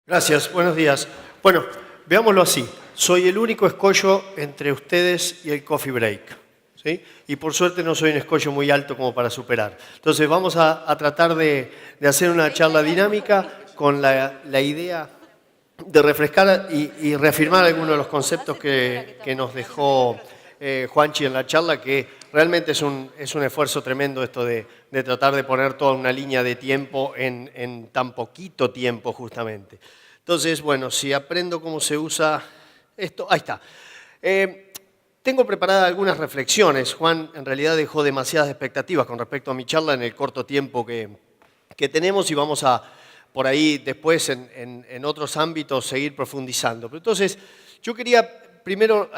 Gracias, buenos días. Bueno, veámoslo así. Soy el único escollo entre ustedes y el coffee break, ¿sí? Y por suerte no soy un escollo muy alto como para superar. Entonces vamos a tratar de hacer una charla dinámica con la idea de refrescar y reafirmar algunos de los conceptos que nos dejó Juanchi en la charla, que realmente es un esfuerzo tremendo esto de tratar de poner toda una línea de tiempo en tan poquito tiempo justamente. Entonces, bueno, si aprendo cómo se usa esto, ahí está. Tengo preparadas algunas reflexiones. Juan en realidad dejó demasiadas expectativas con respecto a mi charla en el corto tiempo que tenemos y vamos a por ahí después en otros ámbitos seguir profundizando. Pero entonces, yo quería primero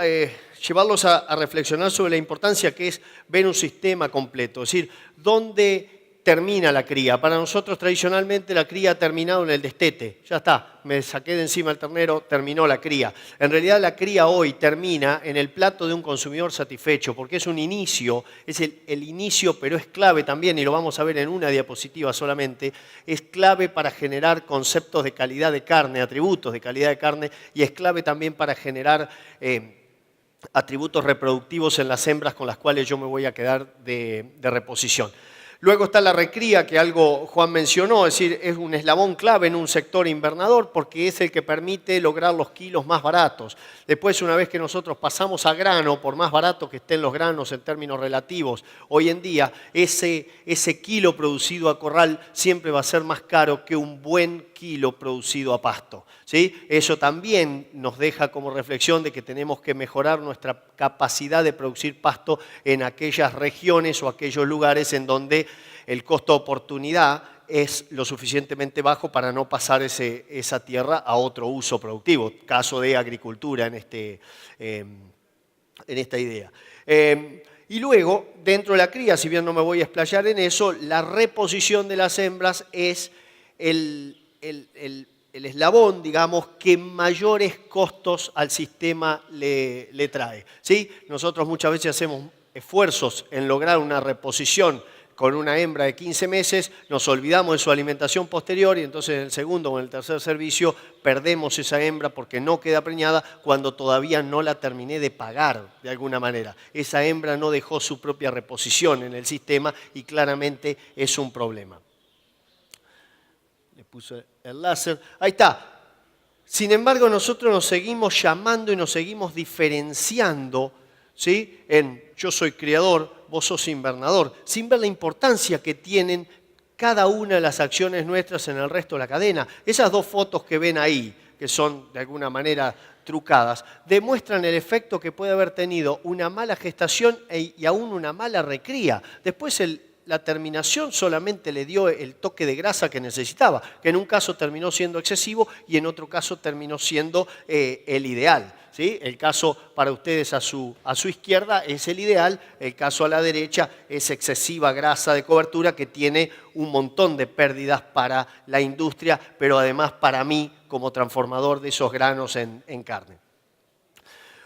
llevarlos a reflexionar sobre la importancia que es ver un sistema completo, es decir, dónde termina la cría. Para nosotros tradicionalmente la cría ha terminado en el destete, ya está, me saqué de encima el ternero, terminó la cría. En realidad la cría hoy termina en el plato de un consumidor satisfecho, porque es un inicio, es el inicio, pero es clave también, y lo vamos a ver en una diapositiva solamente, es clave para generar conceptos de calidad de carne, atributos de calidad de carne, y es clave también para generar atributos reproductivos en las hembras con las cuales yo me voy a quedar de reposición. Luego está la recría, que algo Juan mencionó, es decir, es un eslabón clave en un sector invernador porque es el que permite lograr los kilos más baratos. Después, una vez que nosotros pasamos a grano, por más barato que estén los granos en términos relativos, hoy en día ese kilo producido a corral siempre va a ser más caro que un buen kilo producido a pasto, ¿sí? Eso también nos deja como reflexión de que tenemos que mejorar nuestra capacidad de producir pasto en aquellas regiones o aquellos lugares en donde el costo de oportunidad es lo suficientemente bajo para no pasar esa tierra a otro uso productivo, caso de agricultura en esta idea. Y luego, dentro de la cría, si bien no me voy a explayar en eso, la reposición de las hembras es el eslabón, digamos, que mayores costos al sistema le trae, ¿sí? Nosotros muchas veces hacemos esfuerzos en lograr una reposición con una hembra de 15 meses, nos olvidamos de su alimentación posterior y entonces en el segundo o en el tercer servicio perdemos esa hembra porque no queda preñada cuando todavía no la terminé de pagar de alguna manera. Esa hembra no dejó su propia reposición en el sistema y claramente es un problema. Le puse el láser. Ahí está. Sin embargo, nosotros nos seguimos llamando y nos seguimos diferenciando, ¿sí? En yo soy criador, vos sos invernador, sin ver la importancia que tienen cada una de las acciones nuestras en el resto de la cadena. Esas dos fotos que ven ahí, que son de alguna manera trucadas, demuestran el efecto que puede haber tenido una mala gestación y aún una mala recría. Después la terminación solamente le dio el toque de grasa que necesitaba, que en un caso terminó siendo excesivo y en otro caso terminó siendo el ideal, ¿sí? El caso para ustedes a su izquierda es el ideal, el caso a la derecha es excesiva grasa de cobertura que tiene un montón de pérdidas para la industria, pero además para mí como transformador de esos granos en carne.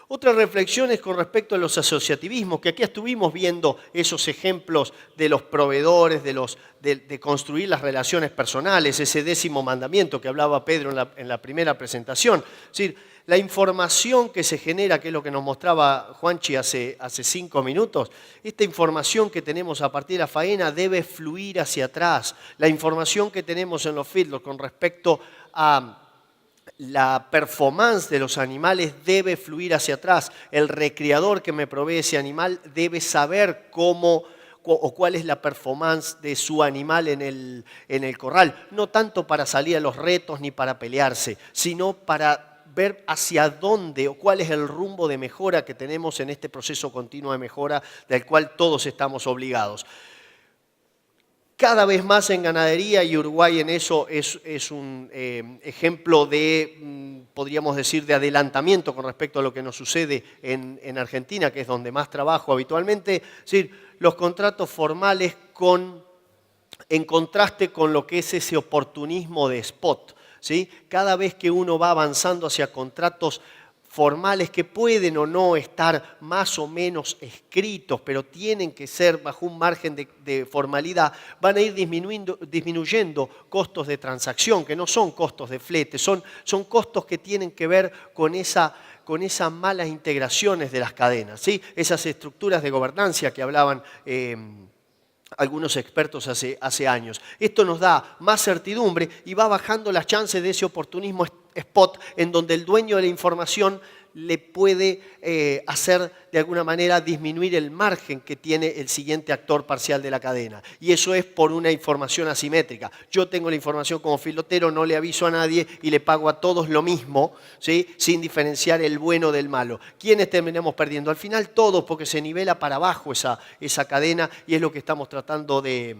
Otra reflexión es con respecto a los asociativismos, que aquí estuvimos viendo esos ejemplos de los proveedores, de construir las relaciones personales, ese 10º mandamiento que hablaba Pedro en la primera presentación. Es decir, la información que se genera, que es lo que nos mostraba Juanchi hace 5 minutos, esta información que tenemos a partir de la faena debe fluir hacia atrás. La información que tenemos en los feedlots con respecto a la performance de los animales debe fluir hacia atrás. El recreador que me provee ese animal debe saber cómo o cuál es la performance de su animal en el corral. No tanto para salir a los retos ni para pelearse, sino para ver hacia dónde o cuál es el rumbo de mejora que tenemos en este proceso continuo de mejora del cual todos estamos obligados. Cada vez más en ganadería, y Uruguay en eso es un ejemplo de, podríamos decir, de adelantamiento con respecto a lo que nos sucede en Argentina, que es donde más trabajo habitualmente, es decir, los contratos formales en contraste con lo que es ese oportunismo de spot, ¿sí? Cada vez que uno va avanzando hacia contratos formales que pueden o no estar más o menos escritos, pero tienen que ser bajo un margen de formalidad, van a ir disminuyendo costos de transacción, que no son costos de flete, son costos que tienen que ver con esas malas integraciones de las cadenas, ¿sí? Esas estructuras de gobernanza que hablaban algunos expertos hace años. Esto nos da más certidumbre y va bajando las chances de ese oportunismo spot en donde el dueño de la información le puede hacer de alguna manera disminuir el margen que tiene el siguiente actor parcial de la cadena. Y eso es por una información asimétrica. Yo tengo la información como filotero, no le aviso a nadie y le pago a todos lo mismo, ¿sí? Sin diferenciar el bueno del malo. ¿Quiénes terminamos perdiendo? Al final todos, porque se nivela para abajo esa cadena y es lo que estamos tratando de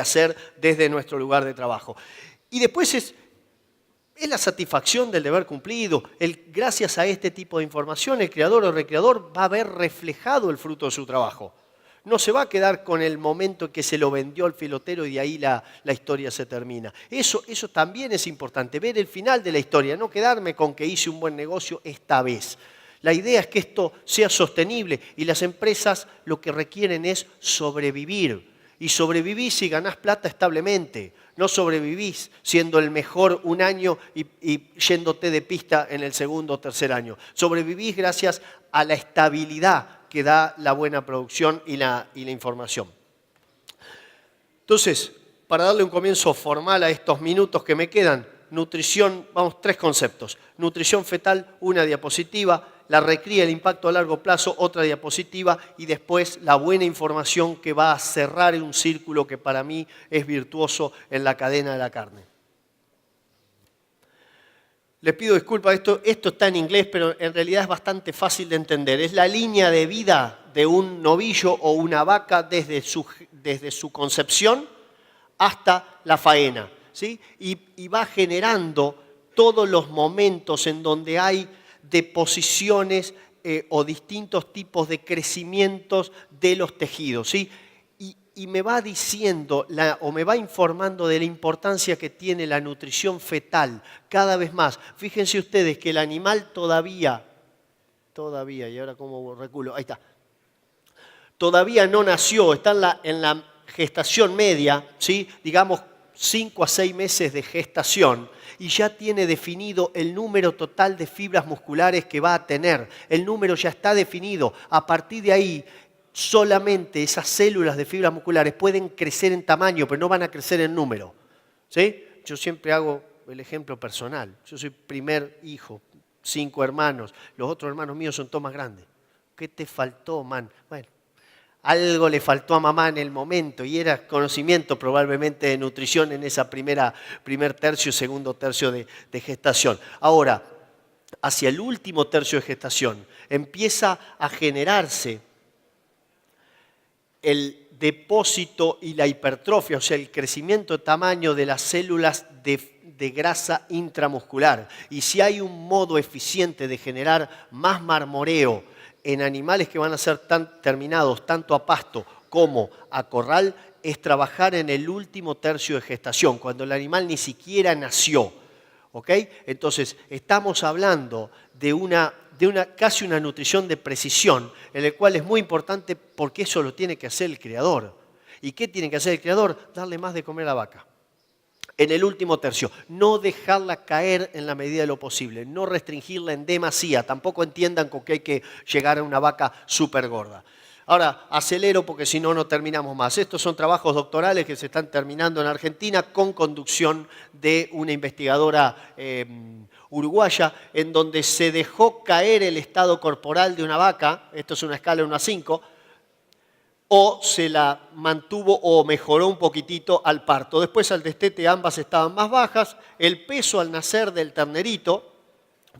hacer desde nuestro lugar de trabajo. Y después es la satisfacción del deber cumplido. Gracias a este tipo de información, el creador o recreador va a ver reflejado el fruto de su trabajo. No se va a quedar con el momento en que se lo vendió al filotero y de ahí la historia se termina. Eso también es importante, ver el final de la historia, no quedarme con que hice un buen negocio esta vez. La idea es que esto sea sostenible y las empresas lo que requieren es sobrevivir. Y sobrevivís si ganás plata establemente. No sobrevivís siendo el mejor un año y yéndote de pista en el segundo o tercer año. Sobrevivís gracias a la estabilidad que da la buena producción y la información. Entonces, para darle un comienzo formal a estos minutos que me quedan, nutrición, vamos, 3 conceptos. Nutrición fetal, una diapositiva. La recría, el impacto a largo plazo, otra diapositiva, y después la buena información que va a cerrar un círculo que para mí es virtuoso en la cadena de la carne. Les pido disculpas, esto está en inglés, pero en realidad es bastante fácil de entender. Es la línea de vida de un novillo o una vaca desde su concepción hasta la faena, ¿sí? Y va generando todos los momentos en donde hay deposiciones o distintos tipos de crecimientos de los tejidos, ¿sí? Y me va diciendo o me va informando de la importancia que tiene la nutrición fetal cada vez más. Fíjense ustedes que el animal todavía, y ahora cómo reculo, ahí está, todavía no nació, está en la gestación media, ¿sí? Digamos 5 a 6 meses de gestación, y ya tiene definido el número total de fibras musculares que va a tener. El número ya está definido. A partir de ahí, solamente esas células de fibras musculares pueden crecer en tamaño, pero no van a crecer en número, ¿sí? Yo siempre hago el ejemplo personal. Yo soy primer hijo, 5 hermanos. Los otros hermanos míos son todos más grandes. ¿Qué te faltó, man? Bueno, algo le faltó a mamá en el momento y era conocimiento probablemente de nutrición en esa primer tercio, segundo tercio de gestación. Ahora, hacia el último tercio de gestación empieza a generarse el depósito y la hipertrofia, o sea, el crecimiento de tamaño de las células de grasa intramuscular. Y si hay un modo eficiente de generar más marmoreo en animales que van a ser terminados tanto a pasto como a corral, es trabajar en el último tercio de gestación, cuando el animal ni siquiera nació. ¿Ok? Entonces, estamos hablando de casi una nutrición de precisión, en la cual es muy importante porque eso lo tiene que hacer el criador. ¿Y qué tiene que hacer el criador? Darle más de comer a la vaca. En el último tercio, no dejarla caer en la medida de lo posible, no restringirla en demasía, tampoco entiendan con que hay que llegar a una vaca súper gorda. Ahora, acelero porque si no, no terminamos más. Estos son trabajos doctorales que se están terminando en Argentina con conducción de una investigadora uruguaya, en donde se dejó caer el estado corporal de una vaca, esto es una escala de 1 a 5, o se la mantuvo o mejoró un poquitito al parto. Después al destete ambas estaban más bajas. El peso al nacer del ternerito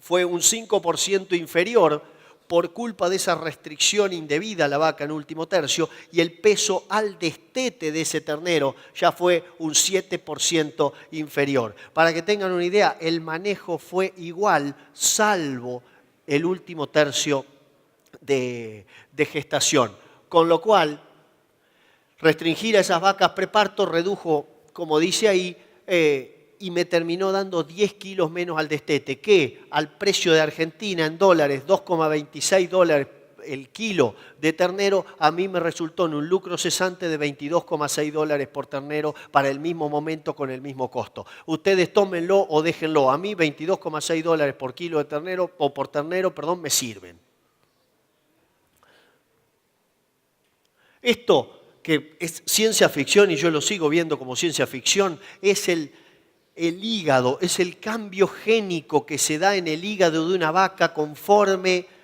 fue un 5% inferior por culpa de esa restricción indebida a la vaca en último tercio, y el peso al destete de ese ternero ya fue un 7% inferior. Para que tengan una idea, el manejo fue igual, salvo el último tercio de gestación. Con lo cual, restringir a esas vacas preparto redujo, como dice ahí, y me terminó dando 10 kilos menos al destete, que al precio de Argentina en dólares, 2,26 dólares el kilo de ternero, a mí me resultó en un lucro cesante de 22,6 dólares por ternero para el mismo momento con el mismo costo. Ustedes tómenlo o déjenlo. A mí 22,6 dólares por kilo de ternero, o por ternero, perdón, me sirven. Esto, que es ciencia ficción y yo lo sigo viendo como ciencia ficción, es el hígado, es el cambio génico que se da en el hígado de una vaca conforme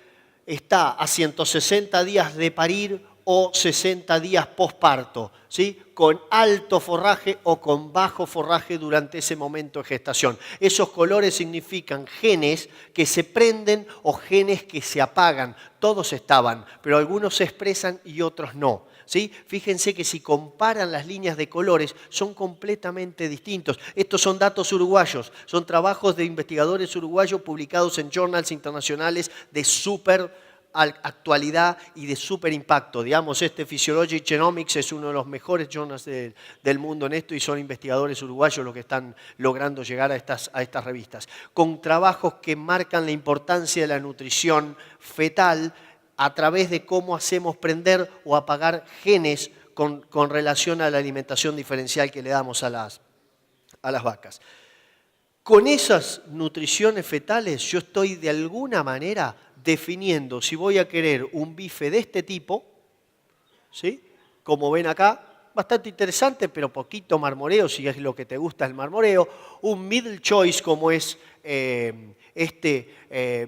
está a 160 días de parir o 60 días posparto, ¿sí? Con alto forraje o con bajo forraje durante ese momento de gestación. Esos colores significan genes que se prenden o genes que se apagan. Todos estaban, pero algunos se expresan y otros no. ¿Sí? Fíjense que si comparan las líneas de colores son completamente distintos. Estos son datos uruguayos, son trabajos de investigadores uruguayos publicados en journals internacionales de súper actualidad y de súper impacto. Digamos, Physiology Genomics es uno de los mejores journals del mundo en esto y son investigadores uruguayos los que están logrando llegar a estas revistas. Con trabajos que marcan la importancia de la nutrición fetal a través de cómo hacemos prender o apagar genes con relación a la alimentación diferencial que le damos a las vacas. Con esas nutriciones fetales yo estoy de alguna manera definiendo si voy a querer un bife de este tipo, ¿sí? Como ven acá, bastante interesante, pero poquito marmoreo, si es lo que te gusta el marmoreo. Un middle choice como es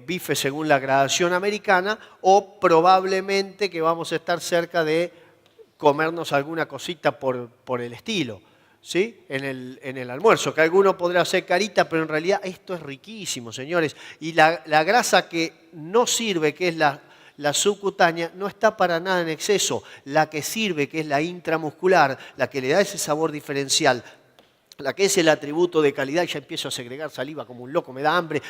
bife según la gradación americana, o probablemente que vamos a estar cerca de comernos alguna cosita por el estilo, ¿sí? En el almuerzo, que alguno podrá hacer carita, pero en realidad esto es riquísimo, señores. Y la grasa que no sirve, que es la subcutánea, no está para nada en exceso. La que sirve, que es la intramuscular, la que le da ese sabor diferencial, la que es el atributo de calidad, y ya empiezo a segregar saliva como un loco, me da hambre,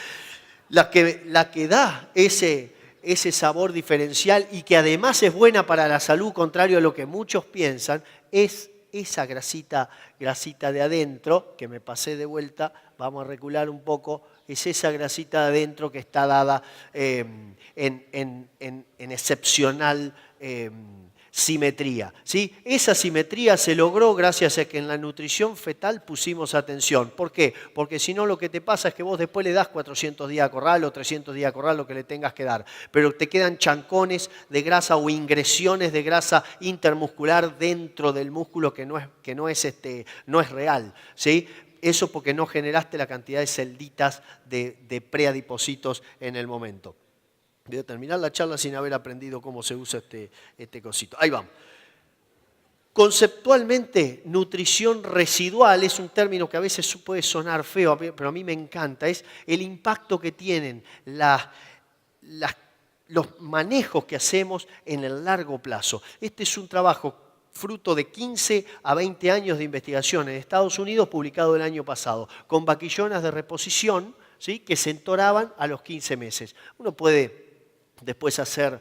la que da ese sabor diferencial y que además es buena para la salud, contrario a lo que muchos piensan, es esa grasita de adentro, que me pasé de vuelta, vamos a recular un poco, es esa grasita de adentro que está dada en excepcional simetría, ¿sí? Esa simetría se logró gracias a que en la nutrición fetal pusimos atención. ¿Por qué? Porque si no lo que te pasa es que vos después le das 400 días a corral o 300 días a corral, lo que le tengas que dar, pero te quedan chancones de grasa o ingresiones de grasa intermuscular dentro del músculo que no es real, ¿sí? Eso porque no generaste la cantidad de celditas de preadipocitos en el momento. Voy a terminar la charla sin haber aprendido cómo se usa este cosito. Ahí vamos. Conceptualmente, nutrición residual es un término que a veces puede sonar feo, pero a mí me encanta. Es el impacto que tienen los manejos que hacemos en el largo plazo. Este es un trabajo fruto de 15 a 20 años de investigación en Estados Unidos, publicado el año pasado, con vaquillonas de reposición, ¿sí? Que se entoraban a los 15 meses. Uno puede después hacer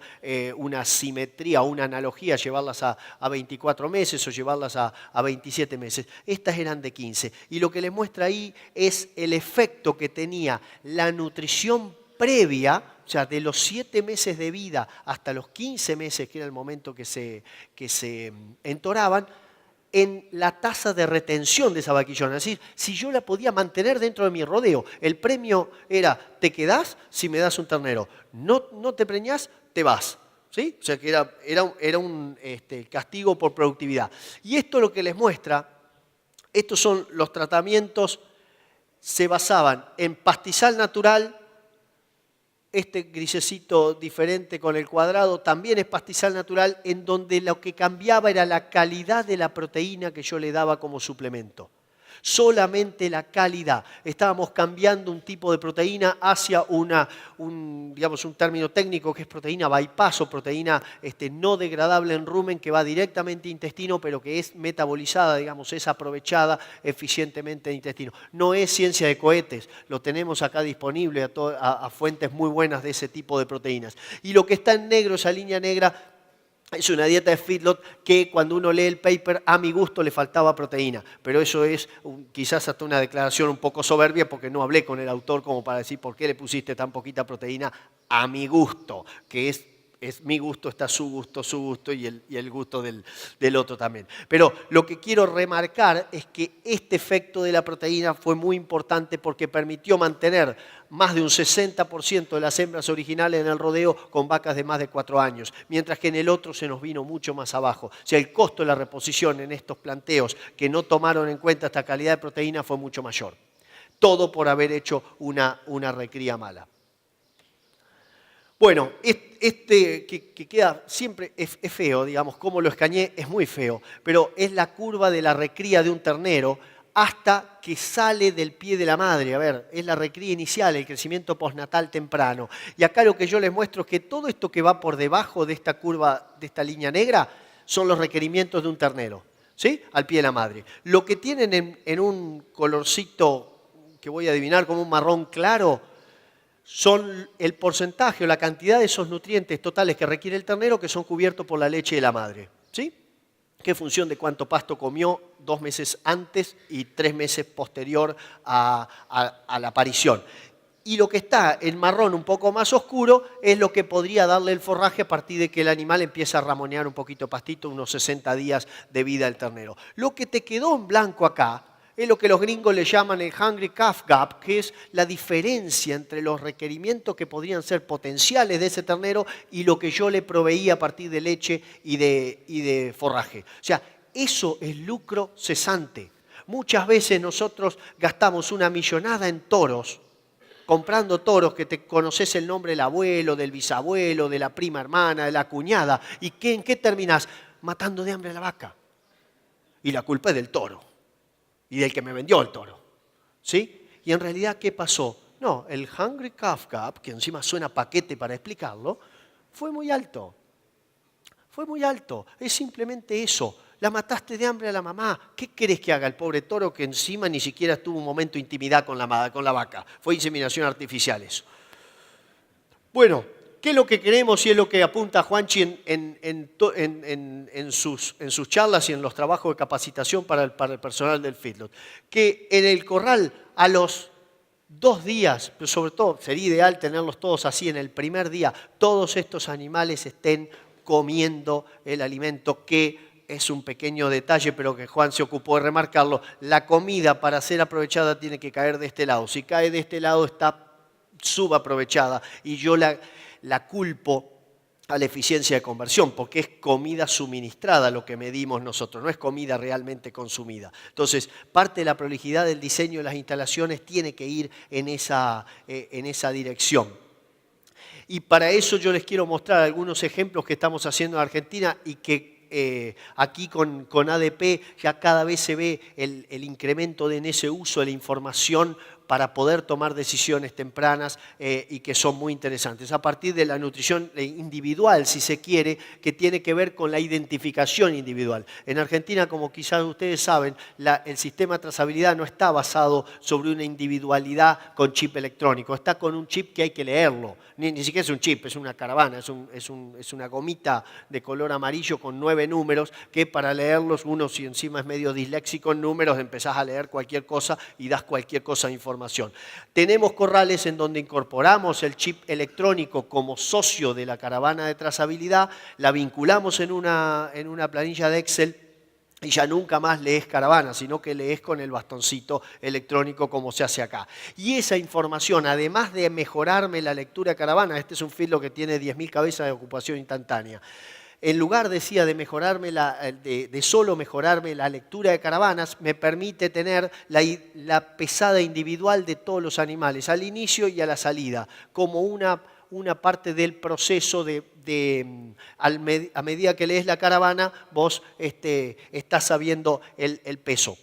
una simetría o una analogía, llevarlas a 24 meses o llevarlas a 27 meses. Estas eran de 15. Y lo que les muestra ahí es el efecto que tenía la nutrición previa, o sea, de los 7 meses de vida hasta los 15 meses, que era el momento que se entoraban, en la tasa de retención de esa vaquillona. Es decir, si yo la podía mantener dentro de mi rodeo, el premio era, te quedás si me das un ternero, no te preñás, te vas. ¿Sí? O sea que era un castigo por productividad. Y esto lo que les muestra, estos son los tratamientos, se basaban en pastizal natural. Este grisecito diferente con el cuadrado también es pastizal natural, en donde lo que cambiaba era la calidad de la proteína que yo le daba como suplemento. Solamente la calidad. Estábamos cambiando un tipo de proteína hacia un término técnico que es proteína bypass o proteína no degradable en rumen que va directamente al intestino, pero que es metabolizada, es aprovechada eficientemente en intestino. No es ciencia de cohetes, lo tenemos acá disponible a fuentes muy buenas de ese tipo de proteínas. Y lo que está en negro, esa línea negra, Es una dieta de feedlot que cuando uno lee el paper, a mi gusto le faltaba proteína. Pero eso es quizás hasta una declaración un poco soberbia porque no hablé con el autor como para decir por qué le pusiste tan poquita proteína a mi gusto, que es mi gusto, está su gusto y el gusto del otro también. Pero lo que quiero remarcar es que este efecto de la proteína fue muy importante porque permitió mantener más de un 60% de las hembras originales en el rodeo con vacas de más de 4 años, mientras que en el otro se nos vino mucho más abajo. O sea, el costo de la reposición en estos planteos que no tomaron en cuenta esta calidad de proteína fue mucho mayor. Todo por haber hecho una recría mala. Bueno, este que queda siempre es feo, digamos, como lo escañé, es muy feo, pero es la curva de la recría de un ternero hasta que sale del pie de la madre. A ver, es la recría inicial, el crecimiento postnatal temprano. Y acá lo que yo les muestro es que todo esto que va por debajo de esta curva, de esta línea negra, son los requerimientos de un ternero, ¿sí? Al pie de la madre. Lo que tienen en un colorcito que voy a adivinar como un marrón claro, son el porcentaje o la cantidad de esos nutrientes totales que requiere el ternero que son cubiertos por la leche de la madre, ¿sí? Que en función de cuánto pasto comió 2 meses antes y 3 meses posterior a la aparición. Y lo que está en marrón un poco más oscuro es lo que podría darle el forraje a partir de que el animal empieza a ramonear un poquito pastito, unos 60 días de vida del ternero. Lo que te quedó en blanco acá es lo que los gringos le llaman el Hungry Calf Gap, que es la diferencia entre los requerimientos que podrían ser potenciales de ese ternero y lo que yo le proveía a partir de leche y de forraje. O sea, eso es lucro cesante. Muchas veces nosotros gastamos una millonada en toros, comprando toros que te conoces el nombre del abuelo, del bisabuelo, de la prima hermana, de la cuñada. ¿Y en qué terminás? Matando de hambre a la vaca. Y la culpa es del toro. Y del que me vendió el toro, ¿sí? Y en realidad, ¿qué pasó? No, el Hungry Calf Gap, que encima suena paquete para explicarlo, fue muy alto. Fue muy alto. Es simplemente eso. La mataste de hambre a la mamá. ¿Qué querés que haga el pobre toro que encima ni siquiera tuvo un momento de intimidad con la vaca? Fue inseminación artificial eso. Bueno, ¿qué es lo que queremos y es lo que apunta Juanchi en sus charlas y en los trabajos de capacitación para el personal del feedlot? Que en el corral a los 2 días, pero sobre todo sería ideal tenerlos todos así en el primer día, todos estos animales estén comiendo el alimento que es un pequeño detalle, pero que Juan se ocupó de remarcarlo. La comida para ser aprovechada tiene que caer de este lado. Si cae de este lado está subaprovechada y yo la culpo a la eficiencia de conversión, porque es comida suministrada lo que medimos nosotros, no es comida realmente consumida. Entonces, parte de la prolijidad del diseño de las instalaciones tiene que ir en esa dirección. Y para eso yo les quiero mostrar algunos ejemplos que estamos haciendo en Argentina y que aquí con ADP ya cada vez se ve el incremento en ese uso de la información para poder tomar decisiones tempranas y que son muy interesantes. A partir de la nutrición individual, si se quiere, que tiene que ver con la identificación individual. En Argentina, como quizás ustedes saben, el sistema de trazabilidad no está basado sobre una individualidad con chip electrónico, está con un chip que hay que leerlo. Ni siquiera es un chip, es una caravana, es una gomita de color amarillo con 9 números que para leerlos, uno si encima es medio disléxico en números, empezás a leer cualquier cosa y das cualquier cosa de información. Tenemos corrales en donde incorporamos el chip electrónico como socio de la caravana de trazabilidad, la vinculamos en una planilla de Excel y ya nunca más lees caravana, sino que lees con el bastoncito electrónico como se hace acá. Y esa información, además de mejorarme la lectura de caravana, este es un feedlot que tiene 10.000 cabezas de ocupación instantánea, en lugar, decía, de solo mejorarme la lectura de caravanas, me permite tener la pesada individual de todos los animales, al inicio y a la salida, como una parte del proceso a medida que lees la caravana, vos estás sabiendo el peso.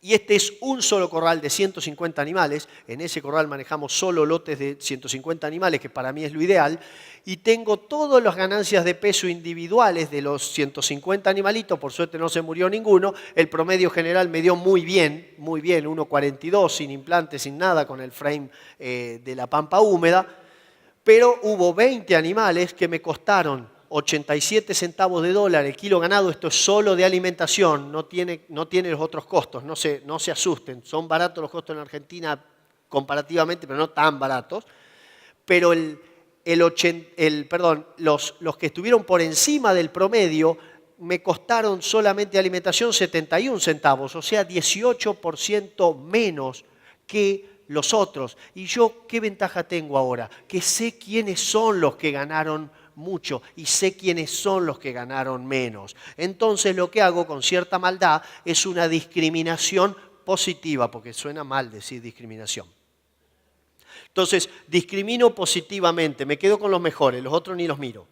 Y este es un solo corral de 150 animales. En ese corral manejamos solo lotes de 150 animales, que para mí es lo ideal. Y tengo todas las ganancias de peso individuales de los 150 animalitos. Por suerte no se murió ninguno. El promedio general me dio muy bien, 1,42, sin implantes, sin nada, con el frame de la pampa húmeda. Pero hubo 20 animales que me costaron 87 centavos de dólar el kilo ganado. Esto es solo de alimentación, no tiene los otros costos, no se asusten. Son baratos los costos en Argentina comparativamente, pero no tan baratos. Pero los que estuvieron por encima del promedio me costaron solamente de alimentación 71 centavos, o sea, 18% menos que los otros. ¿Y yo qué ventaja tengo ahora? Que sé quiénes son los que ganaron mucho y sé quiénes son los que ganaron menos. Entonces lo que hago con cierta maldad es una discriminación positiva, porque suena mal decir discriminación. Entonces, discrimino positivamente, me quedo con los mejores, los otros ni los miro.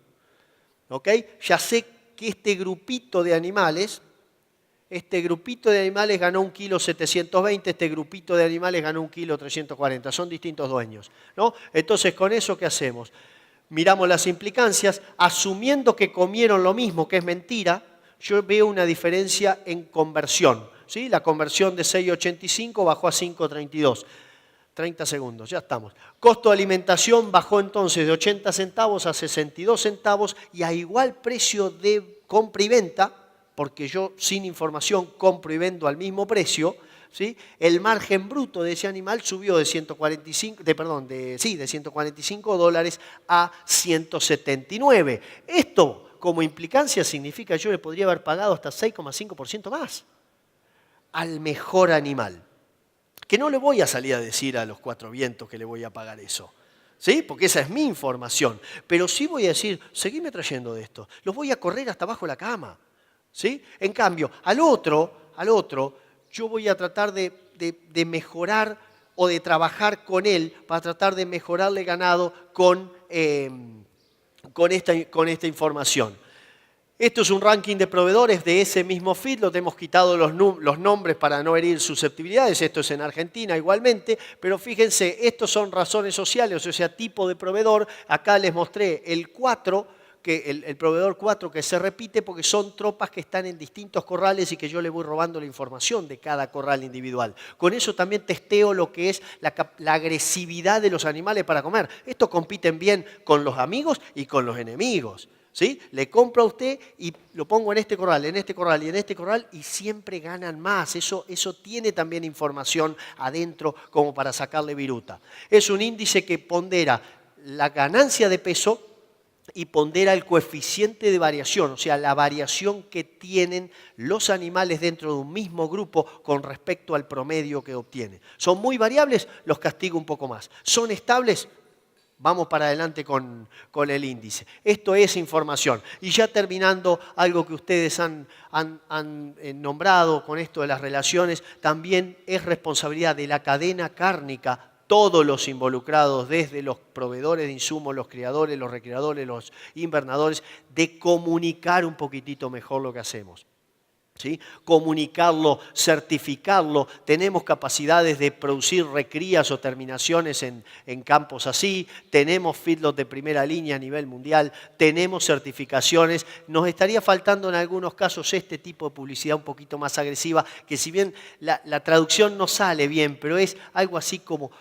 ¿Ok? Ya sé que este grupito de animales ganó 1,720 kg, este grupito de animales ganó 1,340 kg, son distintos dueños, ¿no? Entonces, ¿con eso qué hacemos? Miramos las implicancias, asumiendo que comieron lo mismo, que es mentira, yo veo una diferencia en conversión, ¿sí? La conversión de 6,85 bajó a 5,32. 30 segundos, ya estamos. Costo de alimentación bajó entonces de 80 centavos a 62 centavos y a igual precio de compra y venta, porque yo sin información compro y vendo al mismo precio, ¿sí? El margen bruto de ese animal subió de 145 dólares a 179. Esto, como implicancia, significa que yo le podría haber pagado hasta 6,5% más al mejor animal. Que no le voy a salir a decir a los cuatro vientos que le voy a pagar eso, ¿sí? Porque esa es mi información. Pero sí voy a decir, seguime trayendo de esto, los voy a correr hasta abajo de la cama, ¿sí? En cambio, al otro, yo voy a tratar de mejorar o de trabajar con él para tratar de mejorarle ganado con esta información. Esto es un ranking de proveedores de ese mismo feedlot. Hemos quitado los nombres para no herir susceptibilidades. Esto es en Argentina igualmente. Pero fíjense, estos son razones sociales, o sea, tipo de proveedor. Acá les mostré el 4, el proveedor 4 que se repite porque son tropas que están en distintos corrales y que yo le voy robando la información de cada corral individual. Con eso también testeo lo que es la agresividad de los animales para comer. Estos compiten bien con los amigos y con los enemigos, ¿sí? Le compro a usted y lo pongo en este corral, en este corral y en este corral y siempre ganan más. Eso tiene también información adentro como para sacarle viruta. Es un índice que pondera la ganancia de peso y pondera el coeficiente de variación, o sea, la variación que tienen los animales dentro de un mismo grupo con respecto al promedio que obtienen. Son muy variables, los castigo un poco más. Son estables, vamos para adelante con el índice. Esto es información. Y ya terminando, algo que ustedes han nombrado con esto de las relaciones, también es responsabilidad de la cadena cárnica, todos los involucrados, desde los proveedores de insumos, los criadores, los recreadores, los invernadores, de comunicar un poquitito mejor lo que hacemos. ¿Sí? Comunicarlo, certificarlo. Tenemos capacidades de producir recrías o terminaciones en campos así. Tenemos feedlots de primera línea a nivel mundial. Tenemos certificaciones. Nos estaría faltando en algunos casos este tipo de publicidad un poquito más agresiva, que si bien la traducción no sale bien, pero es algo así como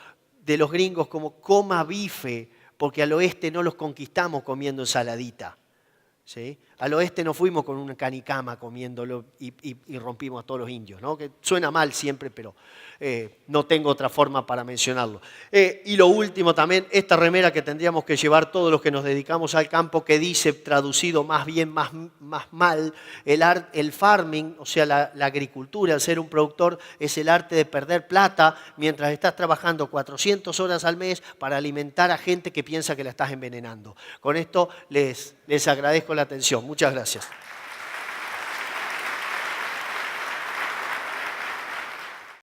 de los gringos, como coma bife, porque al oeste no los conquistamos comiendo ensaladita. ¿Sí? Al oeste nos fuimos con una canicama comiéndolo y rompimos a todos los indios, ¿no? Que suena mal siempre, pero no tengo otra forma para mencionarlo. Y lo último también, esta remera que tendríamos que llevar todos los que nos dedicamos al campo, que dice, traducido más bien, más mal, el farming, o sea, la agricultura, el ser un productor, es el arte de perder plata mientras estás trabajando 400 horas al mes para alimentar a gente que piensa que la estás envenenando. Con esto les agradezco la atención. Muchas gracias.